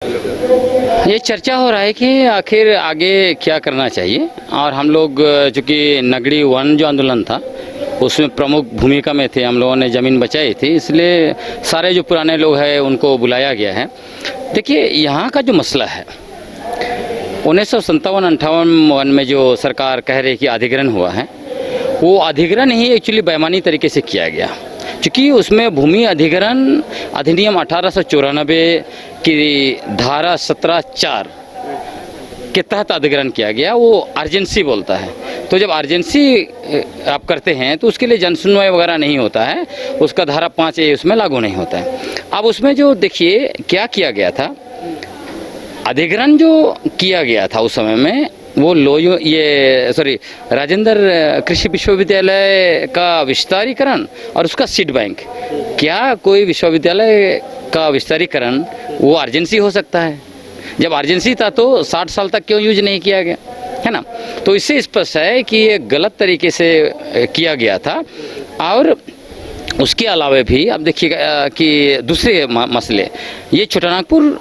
ये चर्चा हो रहा है कि आखिर आगे क्या करना चाहिए। और हम लोग चूँकि नगड़ी वन जो आंदोलन था उसमें प्रमुख भूमिका में थे, हम लोगों ने ज़मीन बचाई थी, इसलिए सारे जो पुराने लोग हैं उनको बुलाया गया है। देखिए, यहाँ का जो मसला है 1957-58 में जो सरकार कह रही कि अधिग्रहण हुआ है, वो अधिग्रहण ही एक्चुअली बेईमानी तरीके से किया गया, क्योंकि उसमें भूमि अधिग्रहण अधिनियम 1894 की धारा 17(4) के तहत अधिग्रहण किया गया। वो अर्जेंसी बोलता है, तो जब अर्जेंसी आप करते हैं तो उसके लिए जनसुनवाई वगैरह नहीं होता है, उसका धारा 5A उसमें लागू नहीं होता है। अब उसमें जो देखिए क्या किया गया था, अधिग्रहण जो किया गया था उस समय में वो राजेंद्र कृषि विश्वविद्यालय का विस्तारीकरण और उसका सीड बैंक। क्या कोई विश्वविद्यालय का विस्तारीकरण वो अर्जेंसी हो सकता है? जब अर्जेंसी था तो 60 साल तक क्यों यूज नहीं किया गया, है ना? तो इससे स्पष्ट है कि ये गलत तरीके से किया गया था। और उसके अलावा भी अब देखिएगा कि दूसरे मसले, ये छोटानागपुर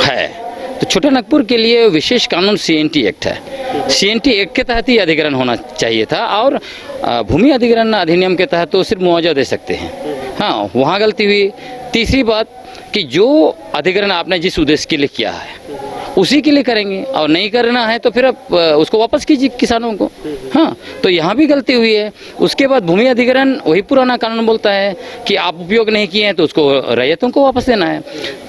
है तो छोटानागपुर के लिए विशेष कानून CNT एक्ट है। CNT एक्ट के तहत ही अधिग्रहण होना चाहिए था, और भूमि अधिग्रहण अधिनियम के तहत तो सिर्फ मुआवजा दे सकते हैं। हाँ, वहाँ गलती हुई। तीसरी बात कि जो अधिग्रहण आपने जिस उद्देश्य के लिए किया है उसी के लिए करेंगे, और नहीं करना है तो फिर आप उसको वापस कीजिए किसानों को। हाँ, तो यहाँ भी गलती हुई है। उसके बाद भूमि अधिग्रहण वही पुराना कानून बोलता है कि आप उपयोग नहीं किए हैं तो उसको रैयतों को वापस देना है।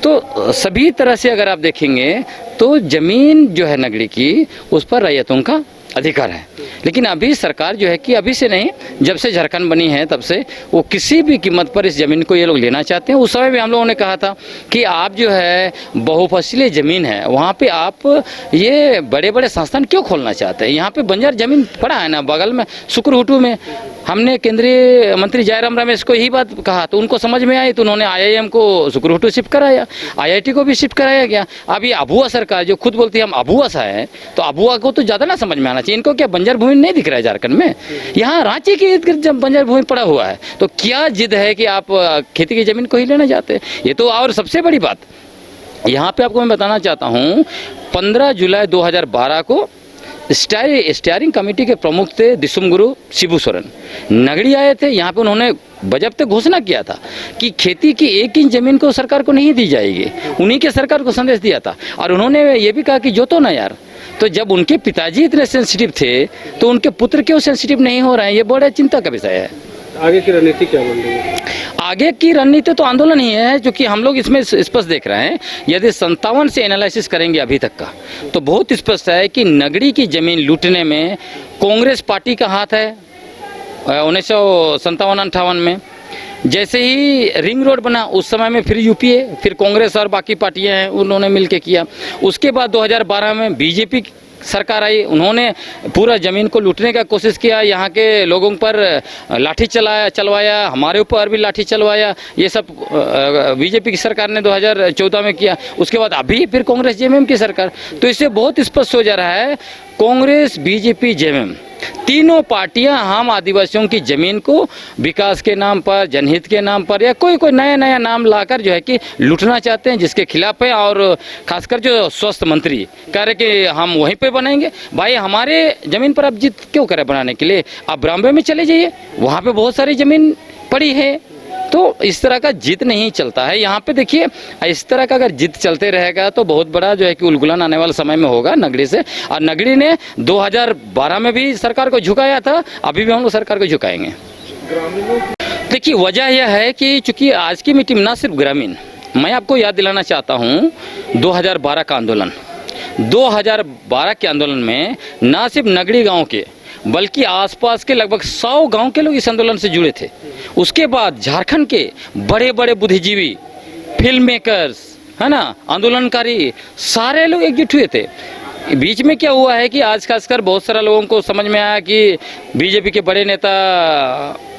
तो सभी तरह से अगर आप देखेंगे तो ज़मीन जो है नगरी की, उस पर रैयतों का अधिकार है। लेकिन अभी सरकार जो है कि अभी से नहीं, जब से झारखंड बनी है तब से वो किसी भी कीमत पर इस ज़मीन को ये लोग लेना चाहते हैं। उस समय भी हम लोगों ने कहा था कि आप जो है बहुफसलीय ज़मीन है वहाँ पे आप ये बड़े बड़े संस्थान क्यों खोलना चाहते हैं? यहाँ पे बंजर ज़मीन पड़ा है ना बगल में सुकुरहुटू में। हमने केंद्रीय मंत्री जयराम रमेश को यही बात कहा तो उनको समझ में आई, तो उन्होंने IIM को सुकुरहुटू शिफ्ट कराया, IIT को भी शिफ्ट कराया गया। अब ये अबुआ सरकार जो खुद बोलती है हम अबुआ सा है, तो अबुआ को तो ज़्यादा ना समझ में आना चाहिए। इनको क्या बंजर भूमि नहीं दिख रहा है झारखंड में? यहाँ रांची के इर्द गिर्द जब बंजर भूमि पड़ा हुआ है तो क्या जिद है कि आप खेती की ज़मीन को ही लेना चाहते हैं? ये तो। और सबसे बड़ी बात यहाँ पे आपको मैं बताना चाहता हूँ, 15 जुलाई 2012 को स्टीयरिंग कमेटी के प्रमुख थे दिसुमगुरु शिबू सोरेन, नगड़ी आए थे। यहाँ पे उन्होंने बजट घोषणा किया था कि खेती की 1 इंच जमीन को सरकार को नहीं दी जाएगी। उन्हीं के सरकार को संदेश दिया था, और उन्होंने ये भी कहा कि जोतो ना यार। तो जब उनके पिताजी इतने सेंसिटिव थे तो उनके पुत्र क्यों सेंसिटिव नहीं हो रहे हैं? ये बड़ा चिंता का विषय है। आगे की रणनीति क्या बन रही है? आगे की रणनीति तो आंदोलन ही है, क्योंकि हम लोग इसमें स्पष्ट देख रहे हैं। यदि 57 से एनालिसिस करेंगे अभी तक का, तो बहुत स्पष्ट है कि नगरी की जमीन लूटने में कांग्रेस पार्टी का हाथ है। 1957-58 में जैसे ही रिंग रोड बना उस समय में फिर UPA, फिर कांग्रेस और बाकी पार्टियां हैं उन्होंने मिलके किया। उसके बाद 2012 में BJP सरकार आई, उन्होंने पूरा ज़मीन को लूटने का कोशिश किया, यहाँ के लोगों पर लाठी चलवाया, हमारे ऊपर भी लाठी चलवाया। ये सब BJP की सरकार ने 2014 में किया। उसके बाद अभी फिर कांग्रेस JMM की सरकार। तो इससे बहुत स्पष्ट हो जा रहा है कांग्रेस, BJP, JMM तीनों पार्टियां हम आदिवासियों की ज़मीन को विकास के नाम पर, जनहित के नाम पर, या कोई नया नाम लाकर जो है कि लूटना चाहते हैं, जिसके खिलाफ है। और खासकर जो स्वास्थ्य मंत्री कह रहे कि हम वहीं पे बनाएंगे। भाई, हमारे ज़मीन पर आप जिद क्यों करें बनाने के लिए? आप ब्राह्मण में चले जाइए, वहाँ पे बहुत सारी ज़मीन पड़ी है। तो इस तरह का जिद नहीं चलता है यहाँ पे। देखिए, इस तरह का अगर जिद चलते रहेगा तो बहुत बड़ा जो है कि उलगुलान आने वाले समय में होगा नगरी से। और नगरी ने 2012 में भी सरकार को झुकाया था, अभी भी हम लोग सरकार को झुकाएंगे। देखिए, वजह यह है कि चूंकि आज की मीटिंग ना सिर्फ ग्रामीण, मैं आपको याद दिलाना चाहता हूँ 2012 का आंदोलन। 2012 के आंदोलन में ना सिर्फ नगरी गाँव के बल्कि आसपास के लगभग 100 गांव के लोग इस आंदोलन से जुड़े थे। उसके बाद झारखंड के बड़े बड़े बुद्धिजीवी, फिल्म मेकर्स, है ना, आंदोलनकारी, सारे लोग एकजुट हुए थे। बीच में क्या हुआ है कि आज खासकर बहुत सारे लोगों को समझ में आया कि BJP के बड़े नेता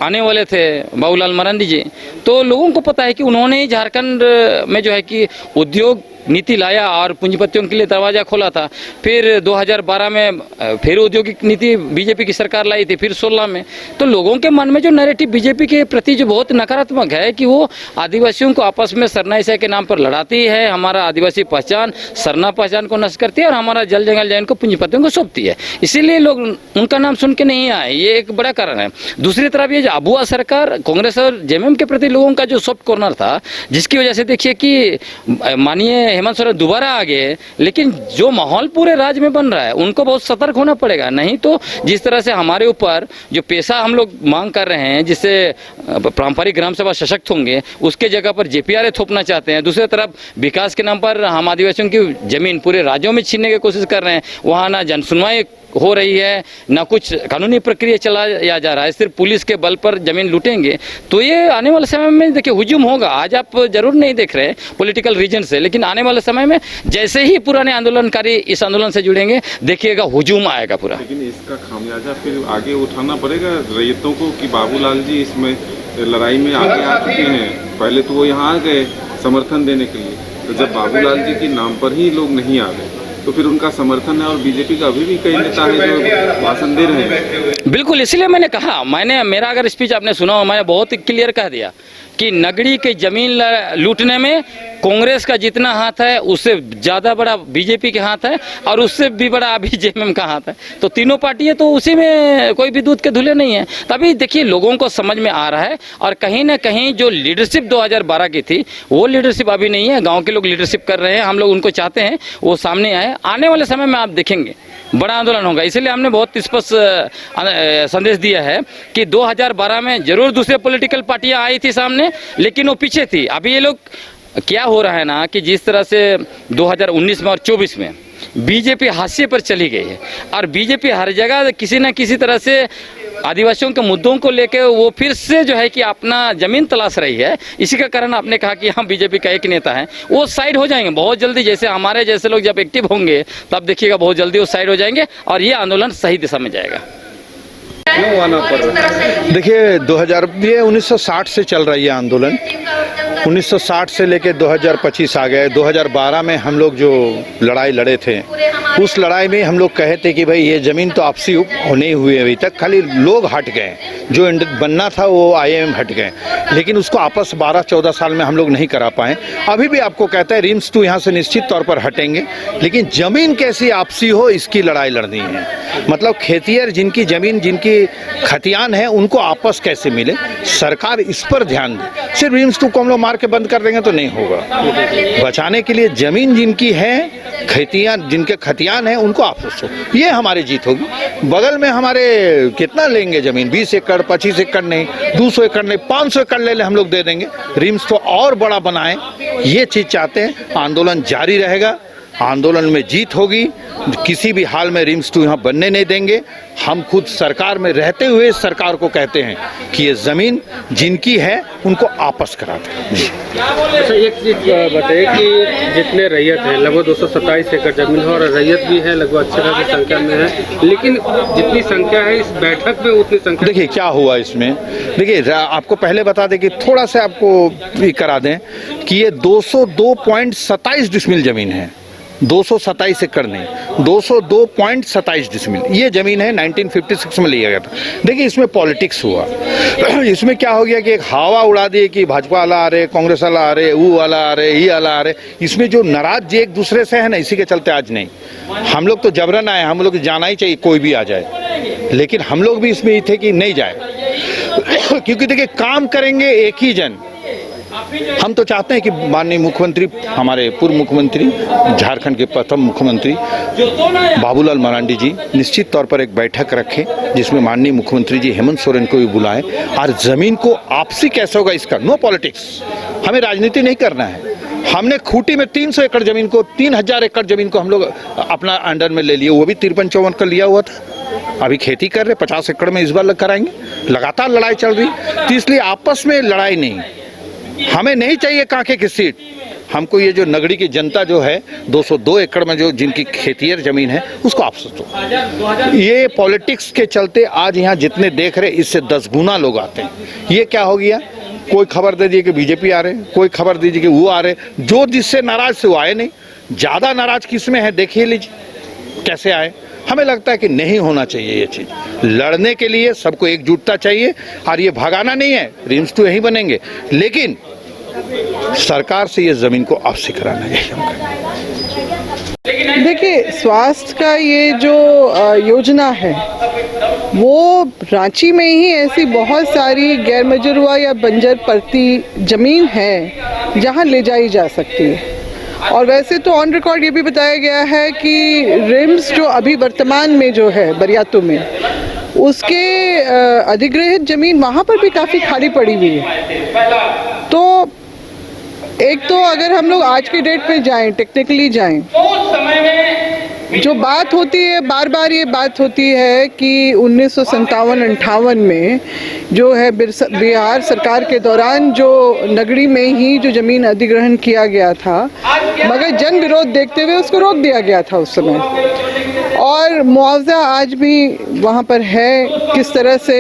आने वाले थे बाबूलाल मरांडी जी, तो लोगों को पता है कि उन्होंने ही झारखंड में जो है कि उद्योग नीति लाया और पूंजीपतियों के लिए दरवाज़ा खोला था। फिर 2012 में फिर औद्योगिक नीति बीजेपी की सरकार लाई थी, फिर 16 में। तो लोगों के मन में जो नैरेटिव बीजेपी के प्रति जो बहुत नकारात्मक है कि वो आदिवासियों को आपस में सरनाईसा के नाम पर लड़ाती है, हमारा आदिवासी पहचान सरना पहचान को नष्ट करती है और हमारा जल जंगल जैन को पूंजीपतियों को सौंपती है। इसीलिए लोग उनका नाम सुन के नहीं आए, ये एक बड़ा कारण है। दूसरी तरफ ये अबुआ सरकार कांग्रेस और जेएमएम के प्रति लोगों का जो सॉफ्ट कॉर्नर था, जिसकी वजह से देखिए कि माननीय हेमंत सोरेन दोबारा आ गए, लेकिन जो माहौल पूरे राज्य में बन रहा है उनको बहुत सतर्क होना पड़ेगा। नहीं तो जिस तरह से हमारे ऊपर जो पैसा हम लोग मांग कर रहे हैं, जिससे पारंपरिक ग्राम सभा सशक्त होंगे, उसके जगह पर जेपीआरए थोपना चाहते हैं। दूसरी तरफ विकास के नाम पर हम आदिवासियों की जमीन पूरे राज्यों में छीनने की कोशिश कर रहे हैं। वहाँ ना जनसुनवाई हो रही है, ना कुछ कानूनी प्रक्रिया चलाया जा रहा है, सिर्फ पुलिस के बल पर जमीन लूटेंगे। तो ये आने वाले समय में देखिए हुजूम होगा। आज आप जरूर नहीं देख रहे पॉलिटिकल रीजन से, लेकिन आने वाले समय में जैसे ही पुराने आंदोलनकारी इस आंदोलन से जुड़ेंगे, देखिएगा हुजूम आएगा पूरा। लेकिन इसका खामियाजा फिर आगे उठाना पड़ेगा रैयतों को कि बाबूलाल जी इसमें लड़ाई में आगे आ चुके हैं। पहले तो वो यहाँ आ गए समर्थन देने के लिए, तो जब बाबूलाल जी के नाम पर ही लोग नहीं आ गए तो फिर उनका समर्थन है। और बीजेपी का अभी भी कई नेता है जो भाषण दे रहे हैं। बिल्कुल, इसीलिए मैंने कहा, मेरा अगर स्पीच आपने सुना हो, मैंने बहुत क्लियर कह दिया कि नगड़ी के जमीन लूटने में कांग्रेस का जितना हाथ है उससे ज़्यादा बड़ा बीजेपी के हाथ है, और उससे भी बड़ा अभी जेएमएम का हाथ है। तो तीनों पार्टियां तो उसी में कोई भी दूध के धुले नहीं है। तभी देखिए लोगों को समझ में आ रहा है, और कहीं ना कहीं जो लीडरशिप 2012 की थी वो लीडरशिप अभी नहीं है। गाँव के लोग लीडरशिप कर रहे हैं, हम लोग उनको चाहते हैं वो सामने आए। आने वाले समय में आप देखेंगे बड़ा आंदोलन होगा। इसलिए हमने बहुत स्पष्ट संदेश दिया है कि 2012 में जरूर दूसरे पॉलिटिकल पार्टियां आई थी सामने, लेकिन वो पीछे थी। अभी ये लोग क्या हो रहा है ना कि जिस तरह से 2019 में और 24 में बीजेपी हाशिए पर चली गई है, और बीजेपी हर जगह किसी न किसी तरह से आदिवासियों के मुद्दों को लेकर वो फिर से जो है कि अपना जमीन तलाश रही है। इसी का कारण आपने कहा कि हम बीजेपी का एक नेता है, वो साइड हो जाएंगे बहुत जल्दी। जैसे हमारे जैसे लोग जब एक्टिव होंगे तब देखिएगा बहुत जल्दी वो साइड हो जाएंगे और ये आंदोलन सही दिशा में जाएगा। क्यों आना पड़ रहा है? देखिए ये 1960 से चल रही है आंदोलन। 1960 से लेकर 2025 आ गए। 2012 में हम लोग जो लड़ाई लड़े थे, उस लड़ाई में हम लोग कहे थे कि भाई ये ज़मीन तो आपसी नहीं हुई अभी तक, खाली लोग हट गए, जो बनना था वो आईएमएम हट गए, लेकिन उसको आपस 12-14 साल में हम लोग नहीं करा पाए। अभी भी आपको कहता है रिम्स तो यहाँ से निश्चित तौर पर हटेंगे, लेकिन ज़मीन कैसी आपसी हो इसकी लड़ाई लड़नी है। मतलब खेतिहर जिनकी ज़मीन, जिनकी खतियान है, उनको आपस कैसे मिले, सरकार इस पर ध्यान दे। सिर्फ रिम्स को हम लोग मार के बंद कर देंगे तो नहीं होगा। बचाने के लिए ज़मीन जिनकी है, खेतियान जिनके खतियान है, उनको आपस हो, ये हमारी जीत होगी। बगल में हमारे कितना लेंगे ज़मीन, 20 एकड़ 25 एकड़ नहीं, 200 एकड़ नहीं, 500 एकड़ ले ले हम लोग दे देंगे। रिम्स तो और बड़ा बनाएं, ये चीज़ चाहते हैं। आंदोलन जारी रहेगा, आंदोलन में जीत होगी। किसी भी हाल में रिम्स टू यहाँ बनने नहीं देंगे। हम खुद सरकार में रहते हुए सरकार को कहते हैं कि ये ज़मीन जिनकी है उनको आपस कराते हैं। अच्छा, एक चीज़ बताइए कि जितने रैयत हैं लगभग 227 एकड़ जमीन है, और रैयत भी है लगभग अच्छे खासी संख्या में है, लेकिन जितनी संख्या है इस बैठक में उतनी संख्या। देखिए क्या हुआ इसमें, देखिए आपको पहले बता दें कि थोड़ा सा आपको ये करा दें कि ये 202.27 डिसमिल ज़मीन है। 227 एकड़ नहीं, 202.27 डिसमिल ये ज़मीन है। 1956 में लिया गया था। देखिए इसमें पॉलिटिक्स हुआ। इसमें क्या हो गया कि एक हवा उड़ा दी कि भाजपा वाला आ रहे, कांग्रेस वाला आ रहे, वो वाला आ रहे, ये वाला आ रहे। इसमें जो नाराज एक दूसरे से है ना, इसी के चलते आज नहीं। हम लोग तो जबरन आए, हम लोग जाना ही चाहिए, कोई भी आ जाए, लेकिन हम लोग भी इसमें ही थे कि नहीं जाए क्योंकि देखिए काम करेंगे एक ही जन। हम तो चाहते हैं कि माननीय मुख्यमंत्री, हमारे पूर्व मुख्यमंत्री, झारखंड के प्रथम मुख्यमंत्री बाबूलाल मरांडी जी निश्चित तौर पर एक बैठक रखें, जिसमें माननीय मुख्यमंत्री जी हेमंत सोरेन को भी बुलाएं, और ज़मीन को आपसी कैसे होगा इसका, नो पॉलिटिक्स। हमें राजनीति नहीं करना है। हमने खूंटी में 300 एकड़ ज़मीन को, 3000 एकड़ ज़मीन को हम लोग अपना अंडर में ले लिए, वो भी 53-54 का लिया हुआ था। अभी खेती कर रहे, 50 एकड़ में इस बार कराएंगे। लगातार लड़ाई चल रही, तो इसलिए आपस में लड़ाई नहीं। हमें नहीं चाहिए कांके की सीट, हमको ये जो नगरी की जनता जो है 202 एकड़ में जो जिनकी खेतियर ज़मीन है उसको आपस दो। ये पॉलिटिक्स के चलते आज यहाँ जितने देख रहे इससे 10 गुना लोग आते हैं। ये क्या हो गया, कोई खबर दे दिए कि बीजेपी आ रहे, कोई खबर दीजिए कि वो आ रहे, जो जिससे नाराज से वो आए नहीं। ज़्यादा नाराज किस में है देखिए लीजिए कैसे आए। हमें लगता है कि नहीं होना चाहिए ये चीज़। लड़ने के लिए सबको एकजुटता चाहिए और ये भगाना नहीं है, रिम्स तो यहीं बनेंगे, लेकिन सरकार से ये ज़मीन को आपसे कराना चाहिए। देखिए, स्वास्थ्य का ये जो योजना है वो रांची में ही ऐसी बहुत सारी गैर मजरूआ या बंजर पड़ती ज़मीन है जहां ले जाई जा सकती है। और वैसे तो ऑन रिकॉर्ड ये भी बताया गया है कि रिम्स जो अभी वर्तमान में जो है बरियातू में, उसके अधिग्रहित ज़मीन वहाँ पर भी काफ़ी खाली पड़ी हुई है। तो एक तो अगर हम लोग आज के डेट पे जाएं, टेक्निकली जाएं, जो बात होती है बार बार ये बात होती है कि 1957-58 में जो है बिहार सरकार के दौरान जो नगरी में ही जो ज़मीन अधिग्रहण किया गया था, मगर जन विरोध देखते हुए उसको रोक दिया गया था उस समय। और मुआवजा आज भी वहाँ पर है, किस तरह से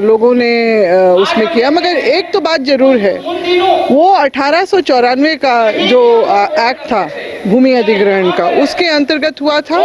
लोगों ने उसमें किया। मगर एक तो बात ज़रूर है, वो 1894 का जो एक्ट था भूमि अधिग्रहण का, उसके अंतर्गत हुआ था।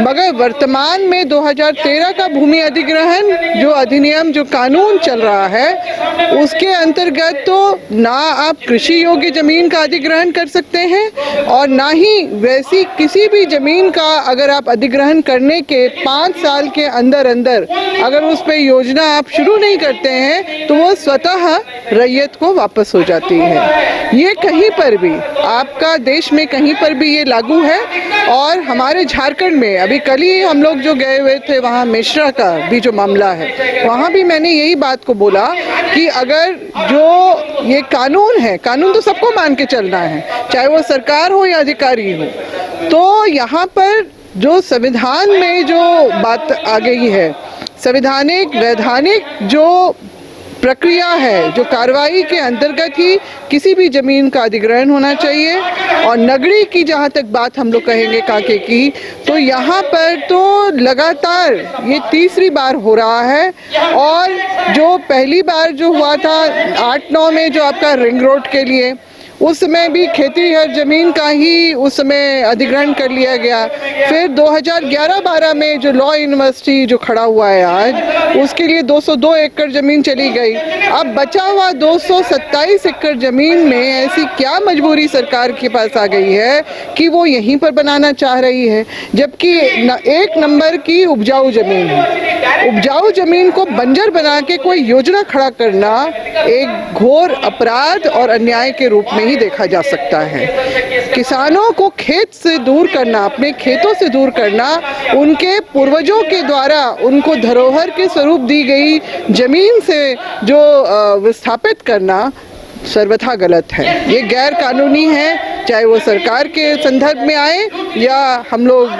मगर वर्तमान में 2013 का भूमि अधिग्रहण जो अधिनियम जो कानून चल रहा है, उसके अंतर्गत तो ना आप कृषि योग्य ज़मीन का अधिग्रहण कर सकते हैं और ना ही वैसी किसी भी ज़मीन का अगर आप अधिग्रहण करने के 5 साल के अंदर अंदर अगर उस पर योजना आप शुरू नहीं करते हैं तो वो स्वतः रैयत को वापस हो जाती है। ये कहीं पर भी आपका देश में कहीं पर भी ये लागू है। और हमारे झारखंड में अभी कल ही हम लोग जो गए हुए थे वहाँ मिश्रा का भी जो मामला है, वहाँ भी मैंने यही बात को बोला कि अगर जो ये कानून है, कानून तो सबको मान के चलना है, चाहे वो सरकार हो या अधिकारी हो। तो यहाँ पर जो संविधान में जो बात आ गई है, संवैधानिक वैधानिक जो प्रक्रिया है, जो कार्रवाई के अंतर्गत ही किसी भी ज़मीन का अधिग्रहण होना चाहिए। और नगरी की जहाँ तक बात हम लोग कहेंगे कांके की, तो यहाँ पर तो लगातार ये तीसरी बार हो रहा है। और जो पहली बार जो हुआ था 8-9 में जो आपका रिंग रोड के लिए, उस समय भी खेती हर ज़मीन का ही उस समय अधिग्रहण कर लिया गया। फिर 2011-12 में जो लॉ यूनिवर्सिटी जो खड़ा हुआ है आज, उसके लिए 202 एकड़ ज़मीन चली गई। अब बचा हुआ 227 एकड़ ज़मीन में ऐसी क्या मजबूरी सरकार के पास आ गई है कि वो यहीं पर बनाना चाह रही है, जबकि एक नंबर की उपजाऊ ज़मीन है। उपजाऊ ज़मीन को बंजर बना के कोई योजना खड़ा करना एक घोर अपराध और अन्याय के रूप में ही देखा जा सकता है। किसानों को खेत से दूर करना, अपने खेतों से दूर करना, उनके पूर्वजों के द्वारा उनको धरोहर के स्वरूप दी गई जमीन से जो विस्थापित करना सर्वथा गलत है। ये गैर कानूनी है, चाहे वो सरकार के संदर्भ में आए या हम लोग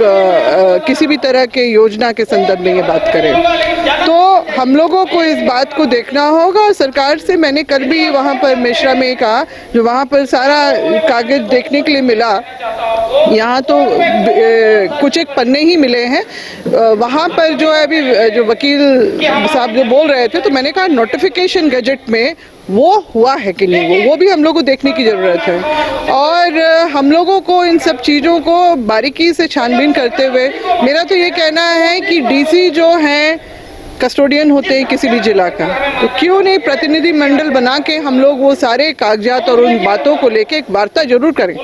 किसी भी तरह के योजना के संदर्भ में ये बात करें। तो हम लोगों को इस बात को देखना होगा। और सरकार से मैंने कल भी वहाँ पर मिश्रा में कहा, जो वहाँ पर सारा कागज देखने के लिए मिला, यहाँ तो कुछ एक पन्ने ही मिले हैं। वहाँ पर जो है अभी जो वकील साहब जो बोल रहे थे, तो मैंने कहा नोटिफिकेशन गजट में वो हुआ है कि नहीं, वो भी हम लोगों को देखने की ज़रूरत है। और हम लोगों को इन सब चीज़ों को बारीकी से छानबीन करते हुए, मेरा तो ये कहना है कि डीसी जो हैं कस्टोडियन होते हैं किसी भी जिला का, तो क्यों नहीं प्रतिनिधि मंडल बना के हम लोग वो सारे कागजात और उन बातों को लेके एक वार्ता जरूर करें।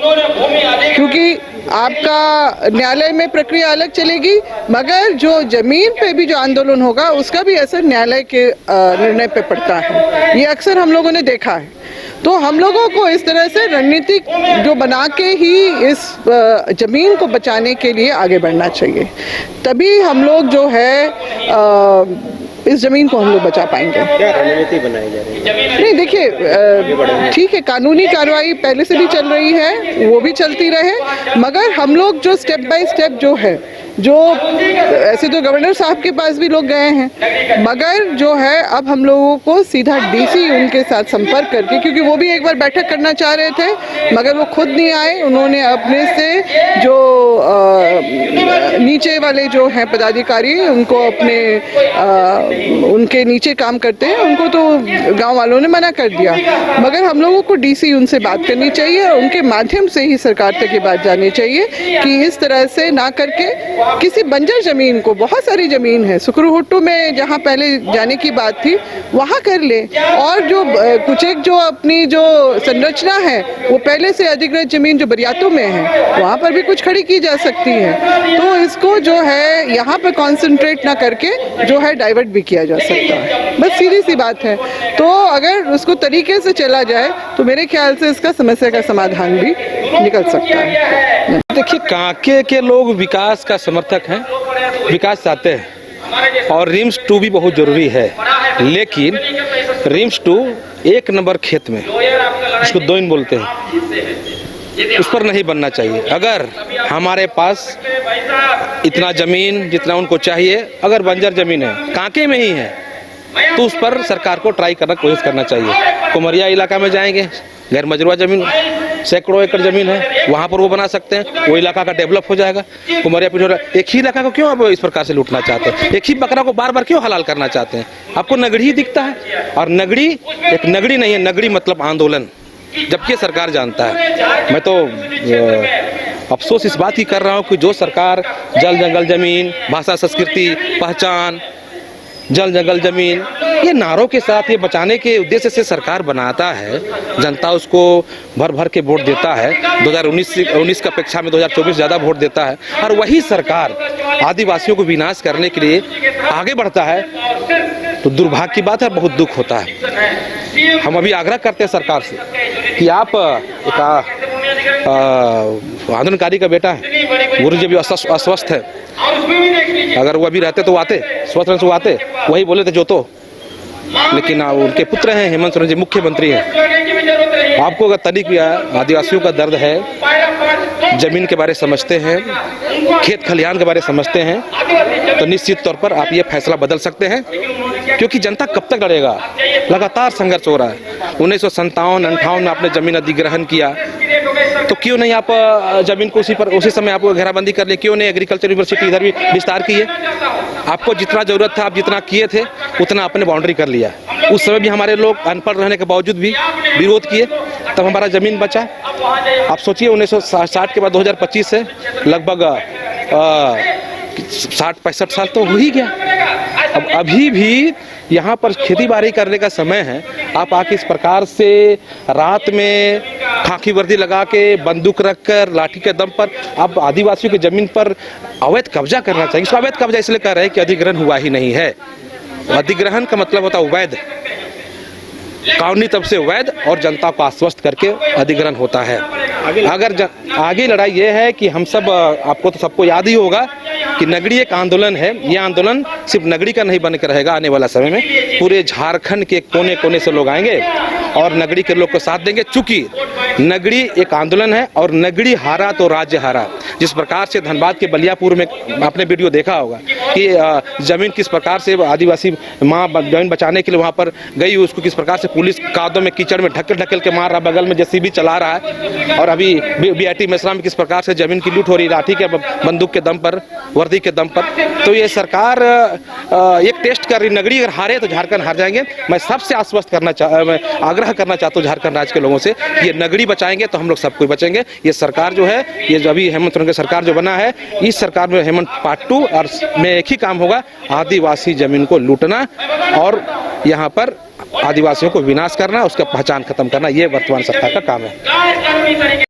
क्योंकि आपका न्यायालय में प्रक्रिया अलग चलेगी, मगर जो जमीन पे भी जो आंदोलन होगा उसका भी असर न्यायालय के निर्णय पे पड़ता है। ये अक्सर हम लोगों ने देखा है। तो हम लोगों को इस तरह से रणनीतिक जो बना के ही इस ज़मीन को बचाने के लिए आगे बढ़ना चाहिए, तभी हम लोग जो है इस ज़मीन को हम लोग बचा पाएंगे। क्या रणनीति बनाई जा रही है? नहीं, देखिए ठीक है, कानूनी कार्रवाई पहले से भी चल रही है, वो भी चलती रहे, मगर हम लोग जो स्टेप बाय स्टेप जो है जो ऐसे तो गवर्नर साहब के पास भी लोग गए हैं, मगर जो है अब हम लोगों को सीधा डीसी उनके साथ संपर्क करके, क्योंकि वो भी एक बार बैठक करना चाह रहे थे मगर वो खुद नहीं आए, उन्होंने अपने से जो नीचे वाले जो हैं पदाधिकारी उनको अपने उनके नीचे काम करते हैं उनको तो गांव वालों ने मना कर दिया, मगर हम लोगों को डीसी उनसे बात करनी चाहिए और उनके माध्यम से ही सरकार तक ये बात जानी चाहिए कि इस तरह से ना करके किसी बंजर जमीन को, बहुत सारी जमीन है सुकरूहुट्टू में जहाँ पहले जाने की बात थी वहाँ कर ले, और जो कुछ एक जो अपनी जो संरचना है वो पहले से अधिकृत जमीन जो बरियातों में है वहाँ पर भी कुछ खड़ी की जा सकती है, तो इसको जो है यहाँ पर कॉन्सेंट्रेट ना करके जो है डाइवर्ट भी किया जा सकता है, बस सीधी सी बात है। तो अगर उसको तरीके से चला जाए तो मेरे ख्याल से इसका समस्या का समाधान भी निकल सकता है। देखिए, कांके के लोग विकास का समर्थक हैं, विकास चाहते हैं और रिम्स 2 भी बहुत ज़रूरी है, लेकिन रिम्स 2 1 नंबर खेत में, इसको दोइन बोलते हैं, उस पर नहीं बनना चाहिए। अगर हमारे पास इतना ज़मीन जितना उनको चाहिए, अगर बंजर ज़मीन है कांके में ही है तो उस पर सरकार को ट्राई करना, कोशिश करना चाहिए। कुमरिया इलाका में जाएंगे, गैर मजरूआ ज़मीन सैकड़ों एकड़ ज़मीन है, वहाँ पर वो बना सकते हैं, वो इलाका का डेवलप हो जाएगा। कुमरिया पिछोरा एक ही इलाका को क्यों आप इस प्रकार से लूटना चाहते हैं? एक ही बकरा को बार बार क्यों हलाल करना चाहते हैं? आपको नगड़ी ही दिखता है, और नगड़ी एक नगड़ी नहीं है, नगड़ी मतलब आंदोलन, जबकि सरकार जानता है। मैं तो अफसोस इस बात की कर रहा हूँ कि जो सरकार जल जंगल ज़मीन, भाषा संस्कृति पहचान, जल जंगल ज़मीन, ये नारों के साथ ये बचाने के उद्देश्य से सरकार बनाता है, जनता उसको भर भर के वोट देता है। 2019 की अपेक्षा में 2024 ज़्यादा वोट देता है, और वही सरकार आदिवासियों को विनाश करने के लिए आगे बढ़ता है, तो दुर्भाग्य की बात है, बहुत दुख होता है। हम अभी आग्रह करते हैं सरकार से कि आप आंदोलनकारी का बेटा है, गुरु जी भी अस्वस्थ है, अगर वो अभी रहते तो वो आते, स्वस्थ रहते तो आते, वही बोले थे जो तो, लेकिन उनके पुत्र हैं हेमंत सोरेन जी, मुख्यमंत्री हैं। आपको अगर तनिक भी आदिवासियों का दर्द है, जमीन के बारे समझते हैं, खेत खलिहान के बारे समझते हैं, तो निश्चित तौर पर आप ये फैसला बदल सकते हैं, क्योंकि जनता कब तक लड़ेगा? लगातार संघर्ष हो रहा है। 1957-58 में आपने जमीन अधिग्रहण किया, तो क्यों नहीं आप जमीन को उसी समय आपको घेराबंदी कर ले? क्यों नहीं एग्रीकल्चर यूनिवर्सिटी इधर भी विस्तार किए? आपको जितना जरूरत था आप जितना किए थे उतना आपने बाउंड्री कर लिया। उस समय भी हमारे लोग अनपढ़ रहने के बावजूद भी विरोध किए, तब हमारा ज़मीन बचा। आप सोचिए 1960 के बाद 2025 से लगभग 60-65 साल तो हो ही गया। अब अभी भी यहाँ पर खेती बाड़ी करने का समय है, आप आके इस प्रकार से रात में खाकी वर्दी लगा के बंदूक रखकर लाठी के दम पर आप आदिवासियों की जमीन पर अवैध कब्जा करना चाहिए। इसको अवैध कब्जा इसलिए कर रहे हैं कि अधिग्रहण हुआ ही नहीं है। अधिग्रहण का मतलब होता है अवैध, कानूनी तब से वैध और जनता को आश्वस्त करके अधिग्रहण होता है। अगर आगे लड़ाई ये है कि हम सब, आपको तो सबको याद ही होगा कि नगड़ी एक आंदोलन है। ये आंदोलन सिर्फ नगड़ी का नहीं बनकर रहेगा, आने वाला समय में पूरे झारखंड के कोने कोने से लोग आएंगे और नगड़ी के लोग को साथ देंगे। चूंकि नगड़ी एक आंदोलन है और नगड़ी हारा तो राज्य हारा। जिस प्रकार से धनबाद के बलियापुर में आपने वीडियो देखा होगा कि जमीन किस प्रकार से आदिवासी माँ जमीन बचाने के लिए वहाँ पर गई, उसको किस प्रकार से पुलिस कादों में कीचड़ में ढकेल ढकेल के मार रहा, बगल में जेसीबी चला रहा है। और अभी बीआईटी मेसरा में किस प्रकार से जमीन की लूट हो रही, लाठी के बंदूक के दम पर, वर्दी के दम पर। तो ये सरकार एक टेस्ट कर रही, नगड़ी अगर हारे तो झारखंड हार जाएंगे। मैं सबसे आश्वस्त मैं आग्रह करना चाहता हूँ झारखंड राज्य के लोगों से, ये नगड़ी बचाएंगे तो हम लोग सब कोई बचेंगे। ये सरकार जो है, ये जो अभी हेमंत सोरेन की सरकार जो बना है, इस सरकार में हेमंत पार्ट 2 और में एक ही काम होगा, आदिवासी जमीन को लूटना और यहाँ पर आदिवासियों को विनाश करना, उसका पहचान खत्म करना। ये वर्तमान सरकार का काम है।